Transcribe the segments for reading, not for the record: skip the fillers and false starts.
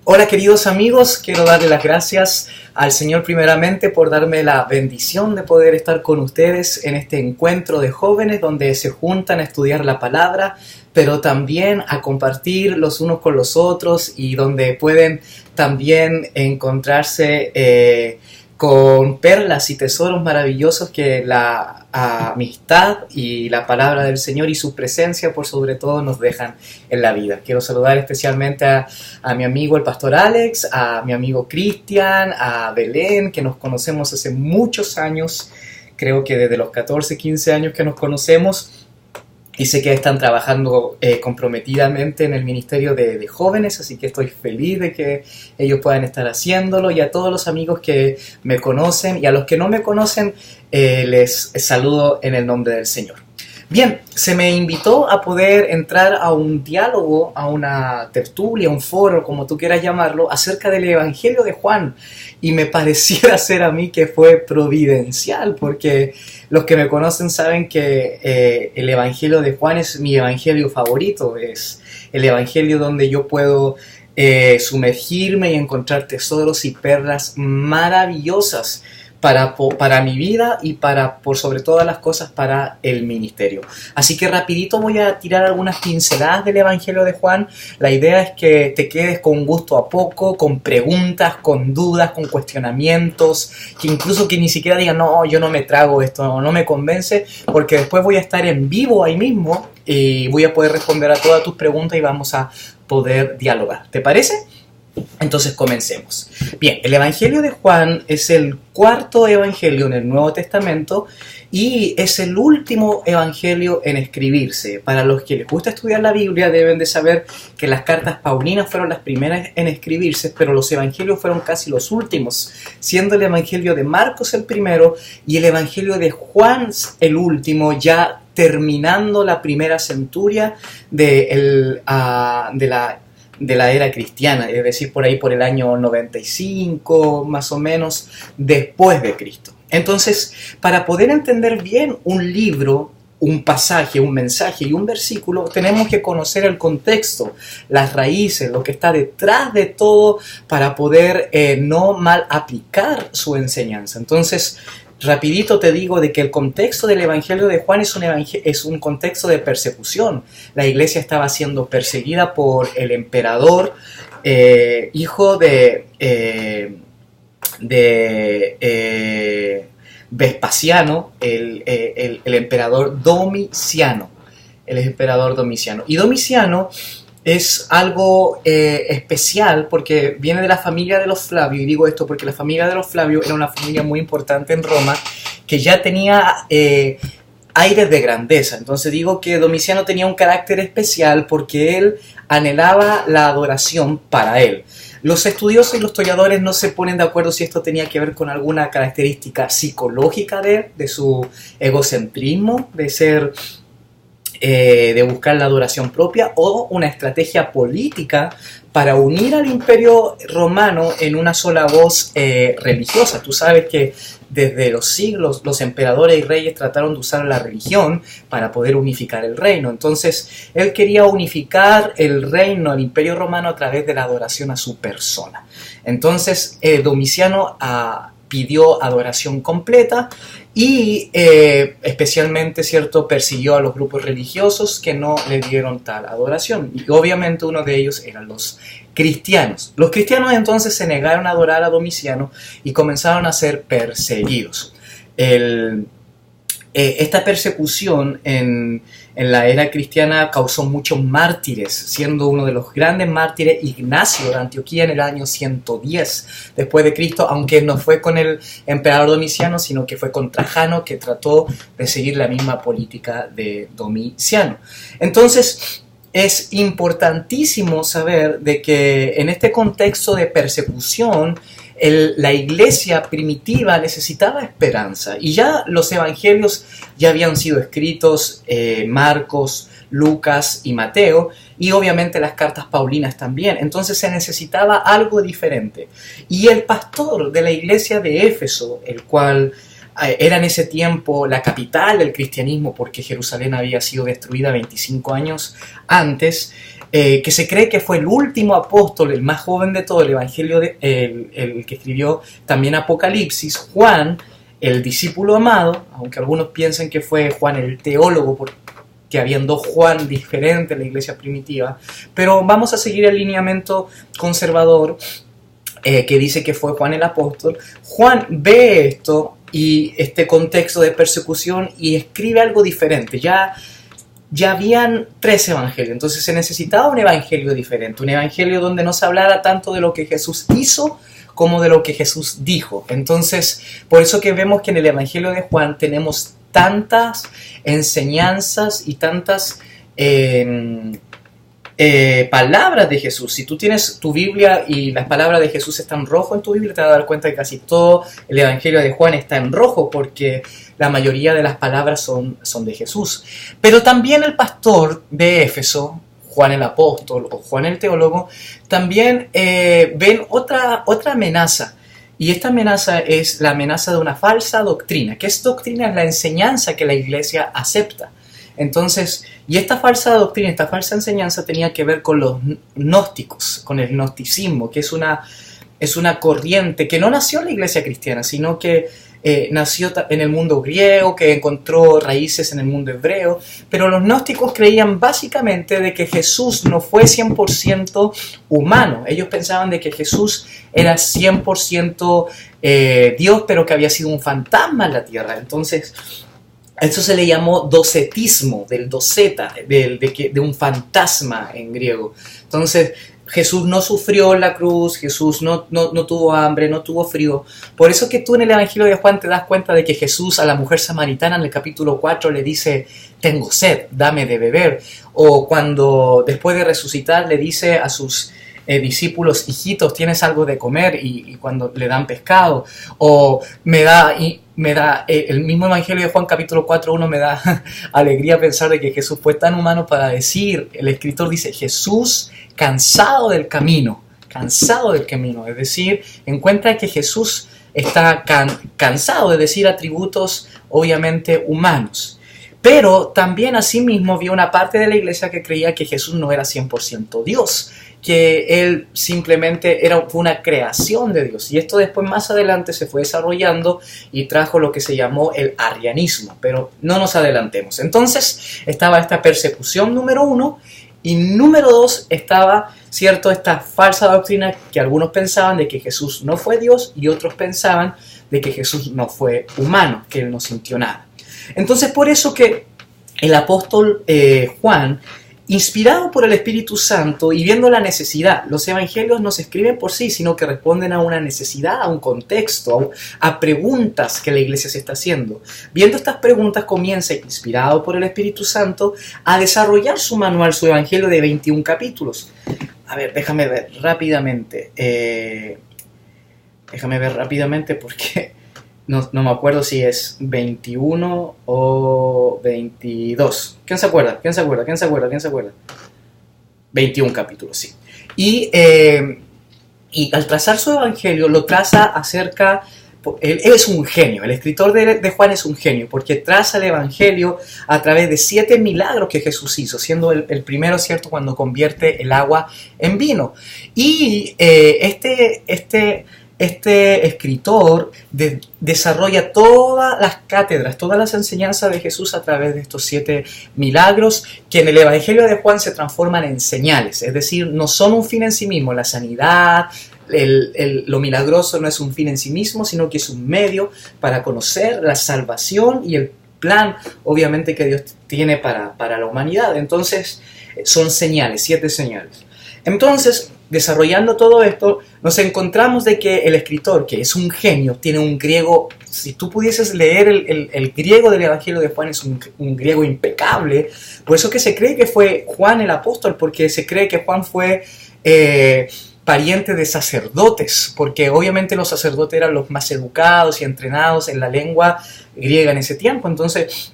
Hola queridos amigos, quiero darle las gracias al Señor primeramente por darme la bendición de poder estar con ustedes en este encuentro de jóvenes donde se juntan a estudiar la palabra, pero también a compartir los unos con los otros y donde pueden también encontrarse con perlas y tesoros maravillosos que la amistad y la palabra del Señor y su presencia por sobre todo nos dejan en la vida. Quiero saludar especialmente a mi amigo el pastor Alex, a mi amigo Cristian, a Belén, que nos conocemos hace muchos años, creo que desde los 14, 15 años que nos conocemos. Y sé que están trabajando comprometidamente en el ministerio de jóvenes, así que estoy feliz de que ellos puedan estar haciéndolo. Y a todos los amigos que me conocen y a los que no me conocen, les saludo en el nombre del Señor. Bien, se me invitó a poder entrar a un diálogo, a una tertulia, un foro, como tú quieras llamarlo, acerca del Evangelio de Juan. Y me pareciera ser a mí que fue providencial, porque los que me conocen saben que el Evangelio de Juan es mi evangelio favorito. Es el Evangelio donde yo puedo sumergirme y encontrar tesoros y perlas maravillosas para mi vida y por sobre todas las cosas para el ministerio. Así que rapidito voy a tirar algunas pinceladas del Evangelio de Juan. La idea es que te quedes con gusto a poco, con preguntas, con dudas, con cuestionamientos, que incluso que ni siquiera digan, no, yo no me trago esto, no me convence, porque después voy a estar en vivo ahí mismo y voy a poder responder a todas tus preguntas y vamos a poder dialogar. ¿Te parece? Entonces comencemos. Bien, el Evangelio de Juan es el cuarto evangelio en el Nuevo Testamento y es el último evangelio en escribirse. Para los que les gusta estudiar la Biblia deben de saber que las cartas paulinas fueron las primeras en escribirse, pero los evangelios fueron casi los últimos, siendo el Evangelio de Marcos el primero y el Evangelio de Juan el último, ya terminando la primera centuria de la era cristiana, es decir, por ahí por el año 95, más o menos, después de Cristo. Entonces, para poder entender bien un libro, un pasaje, un mensaje y un versículo, tenemos que conocer el contexto, las raíces, lo que está detrás de todo para poder no mal aplicar su enseñanza. Entonces, rapidito te digo de que el contexto del Evangelio de Juan es un contexto de persecución. La iglesia estaba siendo perseguida por el emperador, hijo de Vespasiano, el emperador Domiciano. El emperador Domiciano. Y Domiciano es algo especial porque viene de la familia de los Flavios, y digo esto porque la familia de los Flavios era una familia muy importante en Roma que ya tenía aires de grandeza. Entonces digo que Domiciano tenía un carácter especial porque él anhelaba la adoración para él. Los estudiosos y los historiadores no se ponen de acuerdo si esto tenía que ver con alguna característica psicológica de su egocentrismo, de ser de buscar la adoración propia, o una estrategia política para unir al imperio romano en una sola voz religiosa. Tú sabes que desde los siglos los emperadores y reyes trataron de usar la religión para poder unificar el reino. Entonces él quería unificar el reino, el imperio romano, a través de la adoración a su persona. Entonces Domiciano pidió adoración completa y especialmente, ¿cierto?, persiguió a los grupos religiosos que no le dieron tal adoración. Y obviamente uno de ellos eran los cristianos. Los cristianos entonces se negaron a adorar a Domiciano y comenzaron a ser perseguidos. Esta persecución en la era cristiana causó muchos mártires, siendo uno de los grandes mártires Ignacio de Antioquía en el año 110 después de Cristo, aunque no fue con el emperador Domiciano, sino que fue con Trajano, que trató de seguir la misma política de Domiciano. Entonces, es importantísimo saber de que en este contexto de persecución, la iglesia primitiva necesitaba esperanza, y ya los evangelios ya habían sido escritos, Marcos, Lucas y Mateo, y obviamente las cartas paulinas también. Entonces se necesitaba algo diferente, y el pastor de la iglesia de Éfeso, el cual era en ese tiempo la capital del cristianismo porque Jerusalén había sido destruida 25 años antes, que se cree que fue el último apóstol, el más joven de todo, el evangelio, el que escribió también Apocalipsis, Juan, el discípulo amado, aunque algunos piensen que fue Juan el teólogo, porque habían dos Juan diferentes en la iglesia primitiva, pero vamos a seguir el lineamiento conservador que dice que fue Juan el apóstol. Juan ve esto y este contexto de persecución y escribe algo diferente. Ya habían 3 evangelios, entonces se necesitaba un evangelio diferente, un evangelio donde no se hablara tanto de lo que Jesús hizo como de lo que Jesús dijo. Entonces, por eso que vemos que en el evangelio de Juan tenemos tantas enseñanzas y tantas palabras de Jesús. Si tú tienes tu Biblia y las palabras de Jesús están en rojo en tu Biblia, te vas a dar cuenta que casi todo el evangelio de Juan está en rojo, porque la mayoría de las palabras son de Jesús. Pero también el pastor de Éfeso, Juan el apóstol o Juan el teólogo, también ven otra amenaza. Y esta amenaza es la amenaza de una falsa doctrina. ¿Qué es doctrina? Es la enseñanza que la iglesia acepta. Entonces, y esta falsa doctrina, esta falsa enseñanza tenía que ver con los gnósticos, con el gnosticismo, que es una corriente que no nació en la iglesia cristiana, sino que nació en el mundo griego, que encontró raíces en el mundo hebreo, pero los gnósticos creían básicamente de que Jesús no fue 100% humano. Ellos pensaban de que Jesús era 100% Dios, pero que había sido un fantasma en la tierra. Entonces, eso se le llamó docetismo, del doceta, de un fantasma en griego. Entonces, Jesús no sufrió en la cruz, Jesús no tuvo hambre, no tuvo frío. Por eso que tú en el Evangelio de Juan te das cuenta de que Jesús a la mujer samaritana en el capítulo 4 le dice, tengo sed, dame de beber. O cuando después de resucitar le dice a sus discípulos, hijitos, ¿tienes algo de comer? Y cuando le dan pescado. O me da el mismo Evangelio de Juan capítulo 4:1 me da alegría pensar de que Jesús fue tan humano para decir, el escritor dice, Jesús cansado del camino, es decir, encuentra que Jesús está cansado de decir atributos obviamente humanos. Pero también asimismo vio una parte de la iglesia que creía que Jesús no era 100% Dios, que Él simplemente fue una creación de Dios. Y esto después más adelante se fue desarrollando y trajo lo que se llamó el arrianismo, pero no nos adelantemos. Entonces estaba esta persecución número 1 y número 2 estaba, ¿cierto?, esta falsa doctrina que algunos pensaban de que Jesús no fue Dios y otros pensaban de que Jesús no fue humano, que Él no sintió nada. Entonces, por eso que el apóstol Juan, inspirado por el Espíritu Santo y viendo la necesidad, los evangelios no se escriben por sí, sino que responden a una necesidad, a un contexto, a preguntas que la iglesia se está haciendo. Viendo estas preguntas, comienza, inspirado por el Espíritu Santo, a desarrollar su manual, su evangelio de 21 capítulos. A ver, déjame ver rápidamente porque no me acuerdo si es 21 o 22. ¿Quién se acuerda? 21 capítulos, sí. Y al trazar su evangelio, lo traza acerca... Él es un genio, el escritor de Juan es un genio, porque traza el evangelio a través de 7 milagros que Jesús hizo, siendo el primero, ¿cierto?, cuando convierte el agua en vino. Y este escritor desarrolla todas las cátedras, todas las enseñanzas de Jesús a través de estos 7 milagros que en el Evangelio de Juan se transforman en señales, es decir, no son un fin en sí mismo. La sanidad, lo milagroso no es un fin en sí mismo, sino que es un medio para conocer la salvación y el plan, obviamente, que Dios tiene para la humanidad. Entonces, son señales, 7 señales. Entonces, desarrollando todo esto, nos encontramos de que el escritor, que es un genio, tiene un griego, si tú pudieses leer el griego del Evangelio de Juan, es un griego impecable. Por eso que se cree que fue Juan el apóstol, porque se cree que Juan fue pariente de sacerdotes, porque obviamente los sacerdotes eran los más educados y entrenados en la lengua griega en ese tiempo. Entonces,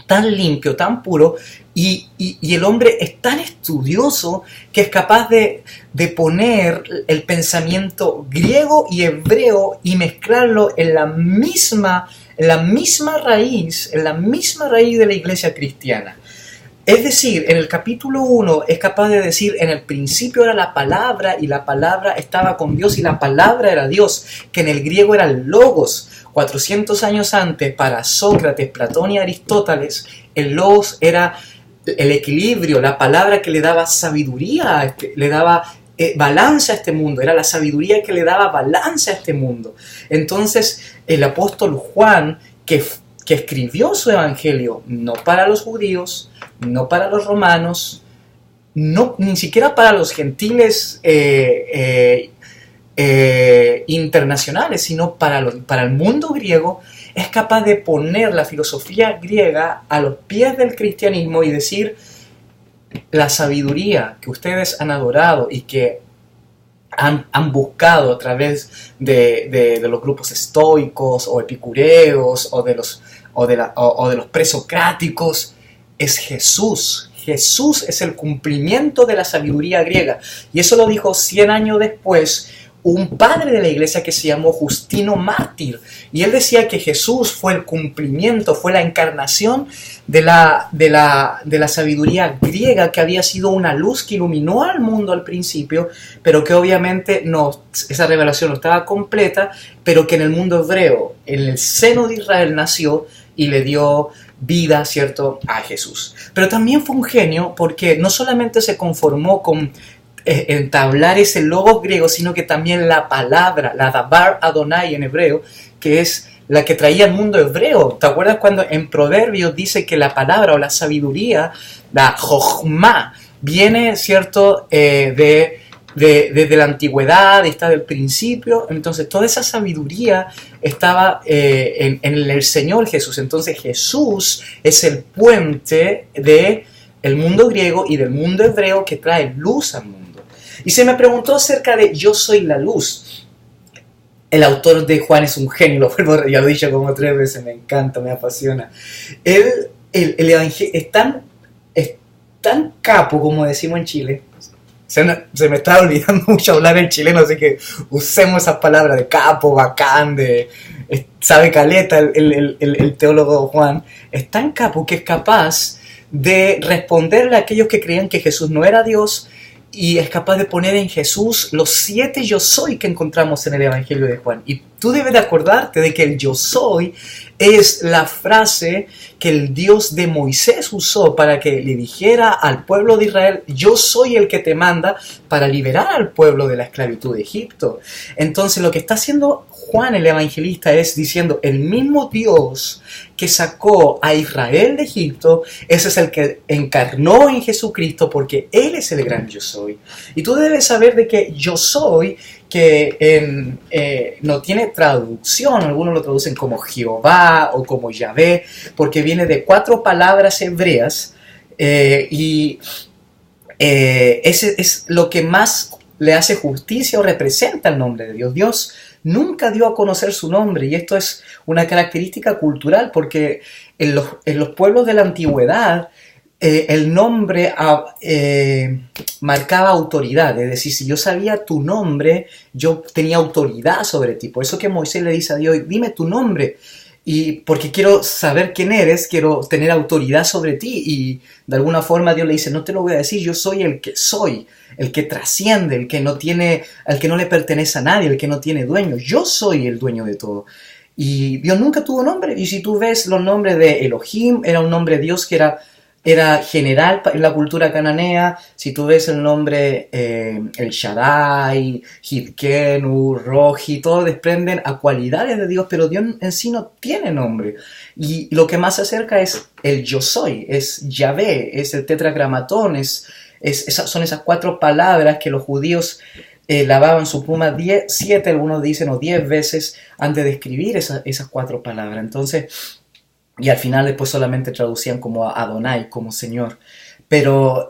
tan limpio, tan puro, y el hombre es tan estudioso que es capaz de poner el pensamiento griego y hebreo y mezclarlo en la misma raíz de la iglesia cristiana. Es decir, en el capítulo 1 es capaz de decir, en el principio era la palabra y la palabra estaba con Dios y la palabra era Dios, que en el griego era el logos. 400 años antes, para Sócrates, Platón y Aristóteles, el logos era el equilibrio, la palabra que le daba sabiduría, le daba balance a este mundo, era la sabiduría que le daba balance a este mundo. Entonces, el apóstol Juan, que escribió su evangelio no para los judíos, no para los romanos, no, ni siquiera para los gentiles internacionales, sino para el mundo griego, es capaz de poner la filosofía griega a los pies del cristianismo y decir: la sabiduría que ustedes han adorado y que han buscado a través de los grupos estoicos o epicureos o de los presocráticos, es Jesús. Jesús es el cumplimiento de la sabiduría griega. Y eso lo dijo 100 años después un padre de la iglesia que se llamó Justino Mártir. Y él decía que Jesús fue el cumplimiento, fue la encarnación de la sabiduría griega, que había sido una luz que iluminó al mundo al principio, pero que obviamente esa revelación no estaba completa, pero que en el mundo hebreo, en el seno de Israel, nació y le dio vida, ¿cierto?, a Jesús. Pero también fue un genio porque no solamente se conformó con entablar ese logos griego, sino que también la palabra, la Dabar Adonai en hebreo, que es la que traía el mundo hebreo. ¿Te acuerdas cuando en Proverbios dice que la palabra o la sabiduría, la Jochma, viene, ¿cierto?, desde la antigüedad, está del principio? Entonces toda esa sabiduría estaba en el Señor Jesús. Entonces Jesús es el puente del mundo griego y del mundo hebreo que trae luz al mundo. Y se me preguntó acerca de yo soy la luz. El autor de Juan es un genio, ya lo he dicho como 3 veces, me encanta, me apasiona. El evangelio es tan capo, como decimos en Chile. Se me está olvidando mucho hablar en chileno, así que usemos esas palabras de capo, bacán, sabe caleta el teólogo Juan. Es tan capo que es capaz de responderle a aquellos que creían que Jesús no era Dios, y es capaz de poner en Jesús los 7 yo soy que encontramos en el Evangelio de Juan. Y tú debes de acordarte de que el yo soy es la frase que el Dios de Moisés usó para que le dijera al pueblo de Israel: yo soy el que te manda para liberar al pueblo de la esclavitud de Egipto. Entonces lo que está haciendo Juan el evangelista es diciendo: el mismo Dios que sacó a Israel de Egipto, ese es el que encarnó en Jesucristo, porque Él es el gran yo soy. Y tú debes saber de que yo soy, que no tiene traducción, algunos lo traducen como Jehová o como Yahvé, porque viene de 4 palabras hebreas, y ese es lo que más le hace justicia o representa el nombre de Dios. Dios nunca dio a conocer su nombre, y esto es una característica cultural, porque en los pueblos de la antigüedad el nombre marcaba autoridad. Es decir, si yo sabía tu nombre, yo tenía autoridad sobre ti. Por eso que Moisés le dice a Dios: dime tu nombre, y porque quiero saber quién eres, quiero tener autoridad sobre ti. Y de alguna forma Dios le dice: no te lo voy a decir, yo soy el que soy, el que trasciende, el que no le pertenece a nadie, el que no tiene dueño. Yo soy el dueño de todo. Y Dios nunca tuvo nombre. Y si tú ves los nombres de Elohim, era un nombre de Dios que era general en la cultura cananea. Si tú ves el nombre El Shaddai, Hidkenu, Roji, todos desprenden a cualidades de Dios, pero Dios en sí no tiene nombre. Y lo que más se acerca es el yo soy, es Yahvé, es el tetragramatón, son esas 4 palabras que los judíos lavaban su pluma 7, algunos dicen, o 10 veces antes de escribir esas 4 palabras. Entonces, y al final después solamente traducían como Adonai, como Señor. Pero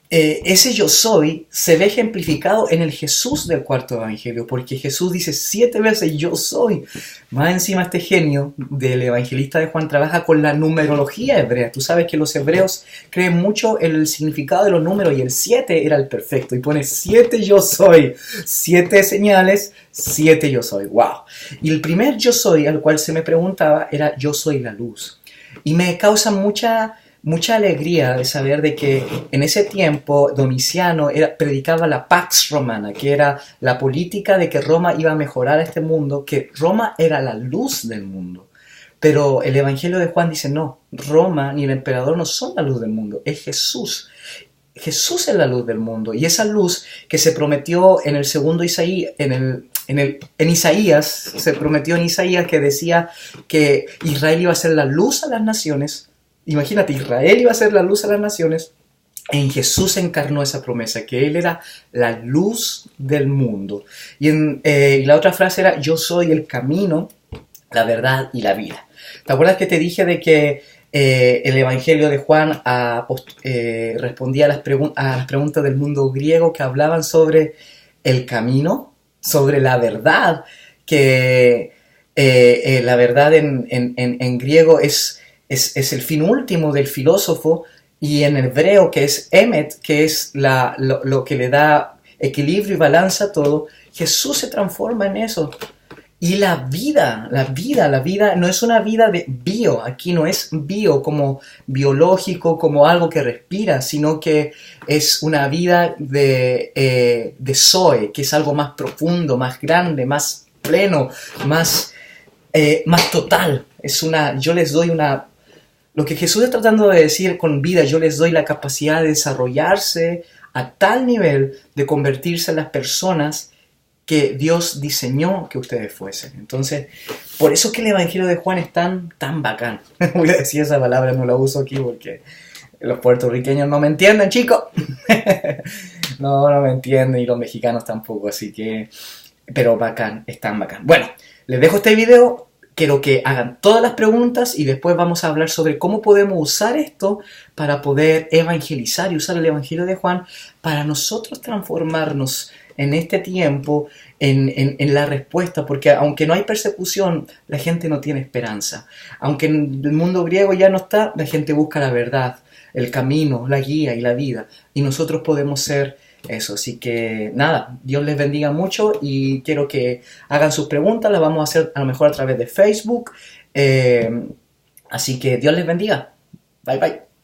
ese yo soy se ve ejemplificado en el Jesús del cuarto evangelio, porque Jesús dice 7 veces yo soy. Más encima, este genio del evangelista de Juan trabaja con la numerología hebrea. Tú sabes que los hebreos creen mucho en el significado de los números, y el 7 era el perfecto, y pone 7 yo soy, 7 señales, 7 yo soy. ¡Wow! Y el primer yo soy al cual se me preguntaba era: yo soy la luz. Y me causa mucha mucha alegría de saber de que en ese tiempo Domiciano predicaba la Pax Romana, que era la política de que Roma iba a mejorar este mundo, que Roma era la luz del mundo. Pero el Evangelio de Juan dice, no, Roma ni el emperador no son la luz del mundo, es Jesús. Jesús es la luz del mundo, y esa luz que se prometió en el segundo Isaías, en Isaías, se prometió en Isaías que decía que Israel iba a ser la luz a las naciones. Imagínate, Israel iba a ser la luz a las naciones. En Jesús se encarnó esa promesa, que Él era la luz del mundo. Y la otra frase era, yo soy el camino, la verdad y la vida. ¿Te acuerdas que te dije de que el Evangelio de Juan respondía a las preguntas del mundo griego que hablaban sobre el camino, sobre la verdad, que la verdad en griego es el fin último del filósofo, y en hebreo que es emet, que es lo que le da equilibrio y balanza a todo. Jesús se transforma en eso. Y la vida no es una vida de bio, aquí no es bio como biológico, como algo que respira, sino que es una vida de zoe, que es algo más profundo, más grande, más pleno, más total. Yo les doy lo que Jesús está tratando de decir con vida, yo les doy la capacidad de desarrollarse a tal nivel de convertirse en las personas que Dios diseñó que ustedes fuesen. Entonces, por eso que el Evangelio de Juan es tan bacán. Voy a decir esa palabra, no la uso aquí porque los puertorriqueños no me entienden, chicos. No me entienden, y los mexicanos tampoco, así que... Pero bacán, es tan bacán. Bueno, les dejo este video. Quiero que hagan todas las preguntas y después vamos a hablar sobre cómo podemos usar esto para poder evangelizar y usar el Evangelio de Juan para nosotros transformarnos en este tiempo, en la respuesta, porque aunque no hay persecución, la gente no tiene esperanza. Aunque en el mundo griego ya no está, la gente busca la verdad, el camino, la guía y la vida. Y nosotros podemos ser eso. Así que nada, Dios les bendiga mucho y quiero que hagan sus preguntas, las vamos a hacer a lo mejor a través de Facebook. Así que Dios les bendiga. Bye bye.